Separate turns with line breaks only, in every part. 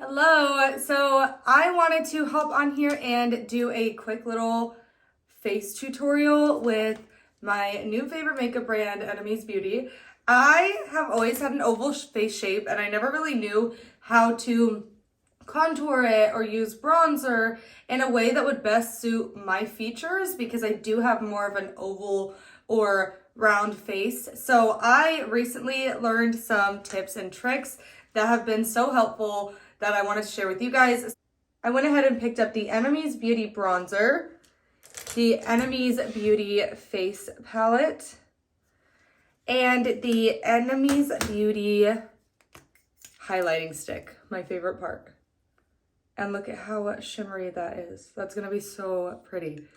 Hello, so I wanted to hop on here and do a quick little face tutorial with my new favorite makeup brand, Ennomys Beauty. I have always had an oval face shape and I never really knew how to contour it or use bronzer in a way that would best suit my features because I do have more of an oval or round face. So I recently learned some tips and tricks that have been so helpful that I wanted to share with you guys. I went ahead and picked up the Ennomys Beauty Bronzer, the Ennomys Beauty Face Palette, and the Ennomys Beauty Highlighting Stick, my favorite part. And look at how shimmery that is. That's gonna be so pretty.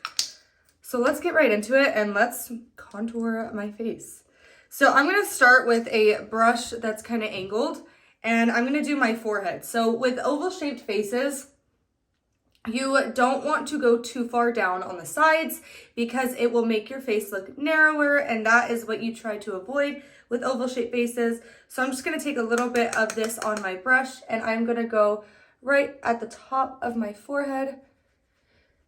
So let's get right into it and let's contour my face. So I'm gonna start with a brush that's kind of angled and I'm gonna do my forehead. So with oval shaped faces, you don't want to go too far down on the sides because it will make your face look narrower, and that is what you try to avoid with oval shaped faces. So I'm just gonna take a little bit of this on my brush and I'm gonna go right at the top of my forehead.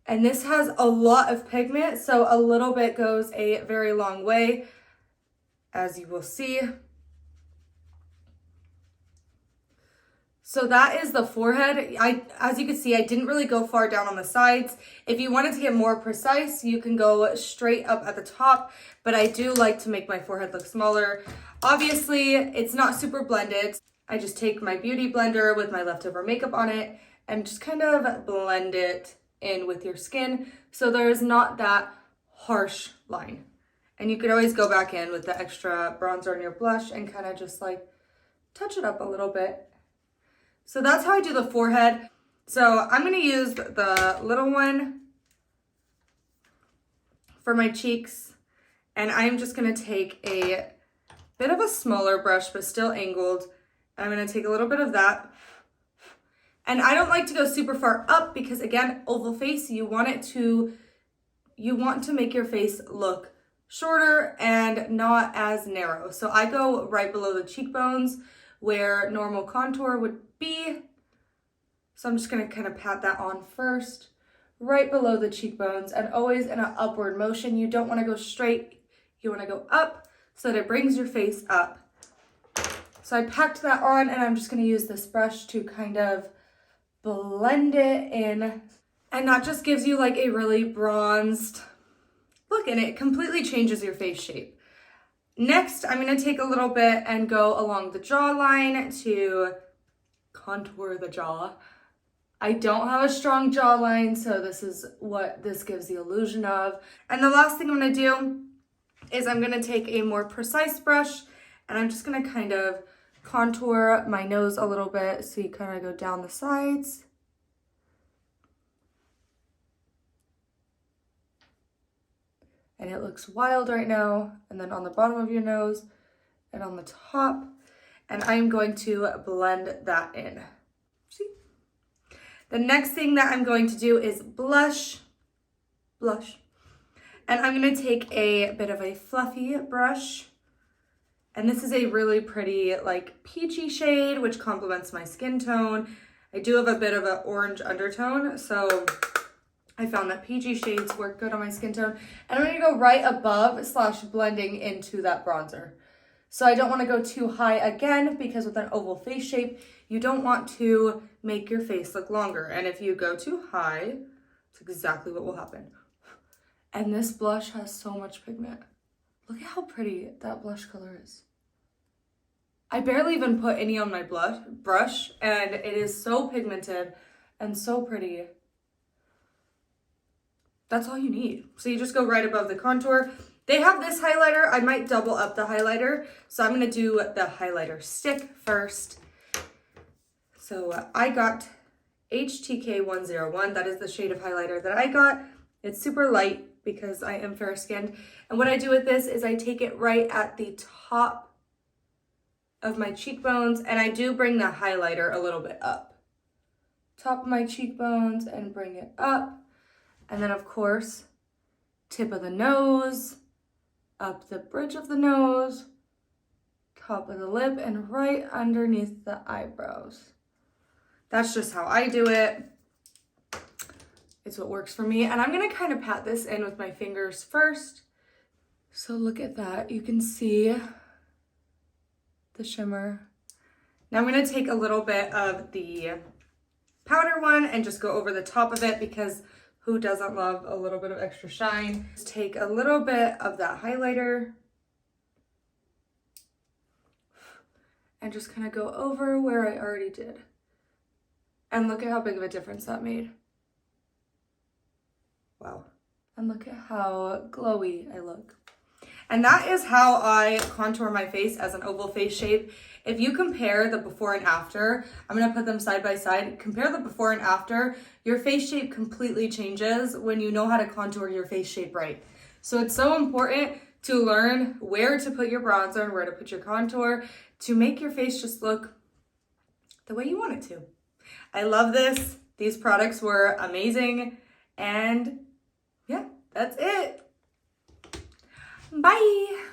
And this has a lot of pigment, so a little bit goes a very long way, as you will see. So that is the forehead. As you can see, I didn't really go far down on the sides. If you wanted to get more precise, you can go straight up at the top, but I do like to make my forehead look smaller. Obviously, it's not super blended. I just take my beauty blender with my leftover makeup on it and just kind of blend it in with your skin so there's not that harsh line. And you could always go back in with the extra bronzer on your blush and kind of just like touch it up a little bit. So that's how I do the forehead. So I'm going to use the little one for my cheeks, and I'm just going to take a bit of a smaller brush but still angled. I'm going to take a little bit of that. And I don't like to go super far up because, again, oval face, you want to make your face look shorter and not as narrow. So I go right below the cheekbones where normal contour would be. So I'm just going to kind of pat that on first, right below the cheekbones, and always in an upward motion. You don't want to go straight. You want to go up so that it brings your face up. So I packed that on, and I'm just going to use this brush to kind of blend it in. And that just gives you like a really bronzed look, and it completely changes your face shape. Next, I'm going to take a little bit and go along the jawline to contour the jaw. I don't have a strong jawline, so this is what this gives the illusion of. And the last thing I'm going to do is I'm going to take a more precise brush and I'm just going to kind of contour my nose a little bit, so you kind of go down the sides. And it looks wild right now. And then on the bottom of your nose and on the top. And I'm going to blend that in. See? The next thing that I'm going to do is blush. And I'm going to take a bit of a fluffy brush. And this is a really pretty like peachy shade, which complements my skin tone. I do have a bit of an orange undertone, so I found that peachy shades work good on my skin tone. And I'm going to go right above / blending into that bronzer. So I don't want to go too high again, because with an oval face shape, you don't want to make your face look longer. And if you go too high, it's exactly what will happen. And this blush has so much pigment. Look at how pretty that blush color is. I barely even put any on my brush, and it is so pigmented and so pretty. That's all you need. So you just go right above the contour. They have this highlighter. I might double up the highlighter. So I'm going to do the highlighter stick first. So I got HTK 101. That is the shade of highlighter that I got. It's super light because I am fair skinned. And what I do with this is I take it right at the top of my cheekbones, and I do bring the highlighter a little bit up. Top of my cheekbones and bring it up. And then of course, tip of the nose, up the bridge of the nose, top of the lip, and right underneath the eyebrows. That's just how I do it. It's what works for me. And I'm gonna kind of pat this in with my fingers first. So look at that. You can see the shimmer. Now I'm gonna take a little bit of the powder one and just go over the top of it, because who doesn't love a little bit of extra shine? Just take a little bit of that highlighter and just kind of go over where I already did. And look at how big of a difference that made. Wow. And look at how glowy I look. And that is how I contour my face as an oval face shape. If you compare the before and after, I'm gonna put them side by side. Compare the before and after, your face shape completely changes when you know how to contour your face shape right. So it's so important to learn where to put your bronzer and where to put your contour to make your face just look the way you want it to. I love this. These products were amazing. And yeah, that's it. Bye.